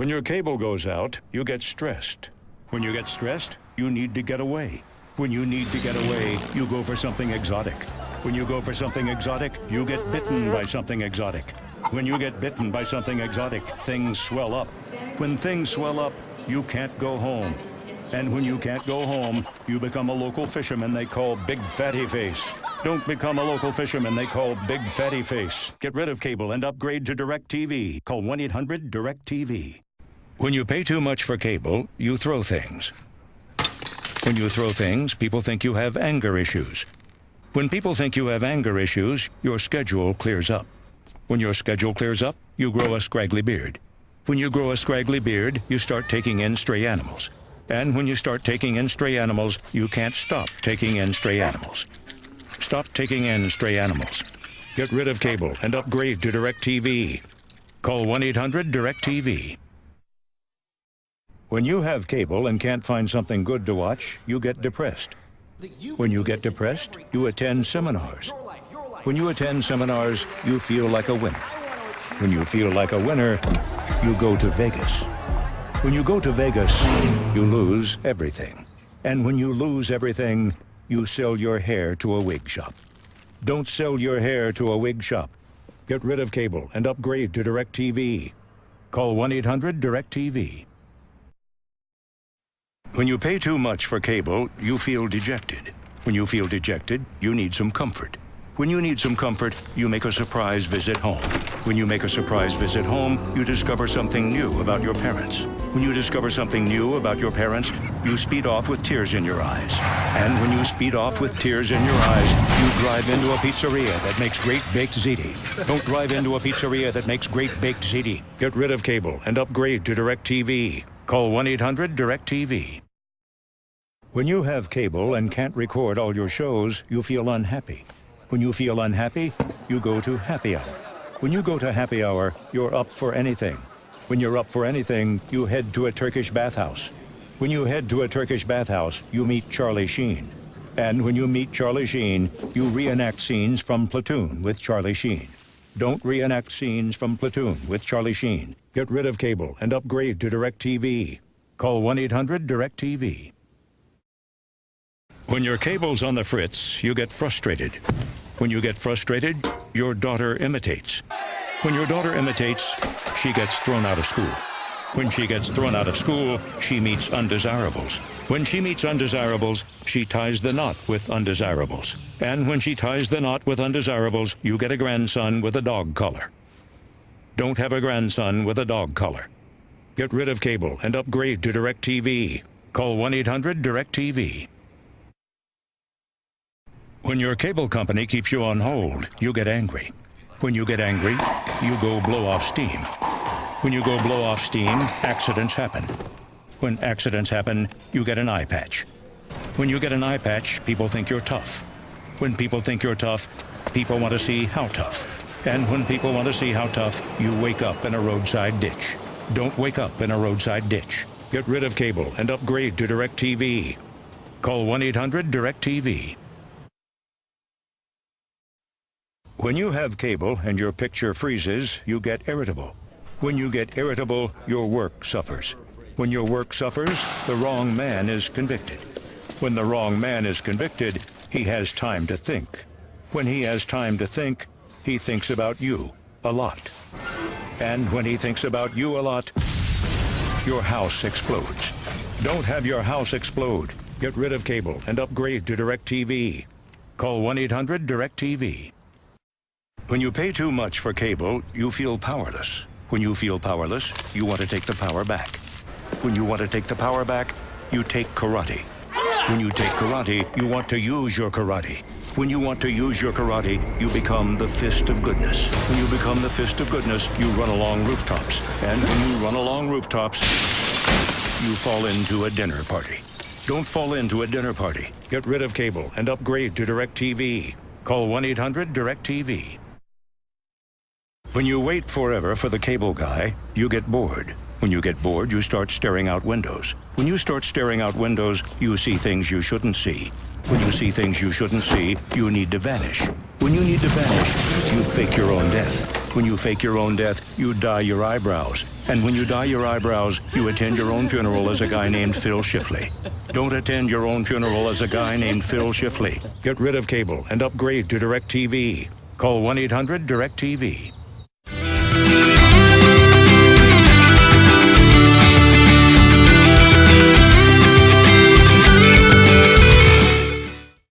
When your cable goes out, you get stressed. When you get stressed, you need to get away. When you need to get away, you go for something exotic. When you go for something exotic, you get bitten by something exotic. When you get bitten by something exotic, things swell up. When things swell up, you can't go home. And when you can't go home, you become a local fisherman they call Big Fatty Face. Don't become a local fisherman they call Big Fatty Face. Get rid of cable and upgrade to DirecTV. Call 1-800-DirecTV. When you pay too much for cable, you throw things. When you throw things, people think you have anger issues. When people think you have anger issues, your schedule clears up. When your schedule clears up, you grow a scraggly beard. When you grow a scraggly beard, you start taking in stray animals. And when you start taking in stray animals, you can't stop taking in stray animals. Stop taking in stray animals. Get rid of cable and upgrade to DirecTV. Call 1-800-DirecTV. When you have cable and can't find something good to watch, you get depressed. When you get depressed, you attend seminars. When you attend seminars, you feel like a winner. When you feel like a winner, you go to Vegas. When you go to Vegas, you lose everything. And when you lose everything, you sell your hair to a wig shop. Don't sell your hair to a wig shop. Get rid of cable and upgrade to DirecTV. Call 1-800-DirecTV. When you pay too much for cable, you feel dejected. When you feel dejected, you need some comfort. When you need some comfort, you make a surprise visit home. When you make a surprise visit home, you discover something new about your parents. When you discover something new about your parents, you speed off with tears in your eyes. And when you speed off with tears in your eyes, you drive into a pizzeria that makes great baked ziti. Don't drive into a pizzeria that makes great baked ziti. Get rid of cable and upgrade to DirecTV. Call 1-800-DirecTV. When you have cable and can't record all your shows, you feel unhappy. When you feel unhappy, you go to happy hour. When you go to happy hour, you're up for anything. When you're up for anything, you head to a Turkish bathhouse. When you head to a Turkish bathhouse, you meet Charlie Sheen. And when you meet Charlie Sheen, you reenact scenes from Platoon with Charlie Sheen. Don't reenact scenes from Platoon with Charlie Sheen. Get rid of cable and upgrade to DirecTV. Call 1-800-DirecTV. When your cable's on the fritz, you get frustrated. When you get frustrated, your daughter imitates. When your daughter imitates, she gets thrown out of school. When she gets thrown out of school, she meets undesirables. When she meets undesirables, she ties the knot with undesirables. And when she ties the knot with undesirables, you get a grandson with a dog collar. Don't have a grandson with a dog collar. Get rid of cable and upgrade to DirecTV. Call 1-800-DirecTV. When your cable company keeps you on hold, you get angry. When you get angry, you go blow off steam. When you go blow off steam, accidents happen. When accidents happen, you get an eye patch. When you get an eye patch, people think you're tough. When people think you're tough, people want to see how tough. And when people want to see how tough, you wake up in a roadside ditch. Don't wake up in a roadside ditch. Get rid of cable and upgrade to DirecTV. Call 1-800-DirecTV. When you have cable and your picture freezes, you get irritable. When you get irritable, your work suffers. When your work suffers, the wrong man is convicted. When the wrong man is convicted, he has time to think. When he has time to think, he thinks about you a lot. And when he thinks about you a lot, your house explodes. Don't have your house explode. Get rid of cable and upgrade to DirecTV. Call 1-800-DirecTV. When you pay too much for cable, you feel powerless. When you feel powerless, you want to take the power back. When you want to take the power back, you take karate. When you take karate, you want to use your karate. When you want to use your karate, you become the fist of goodness. When you become the fist of goodness, you run along rooftops. And when you run along rooftops, you fall into a dinner party. Don't fall into a dinner party. Get rid of cable and upgrade to DirecTV. Call 1-800-DirecTV. When you wait forever for the cable guy, you get bored. When you get bored, you start staring out windows. When you start staring out windows, you see things you shouldn't see. When you see things you shouldn't see, you need to vanish. When you need to vanish, you fake your own death. When you fake your own death, you dye your eyebrows. And when you dye your eyebrows, you attend your own funeral as a guy named Phil Shifley. Don't attend your own funeral as a guy named Phil Shifley. Get rid of cable and upgrade to DirecTV. Call 1-800-DirecTV.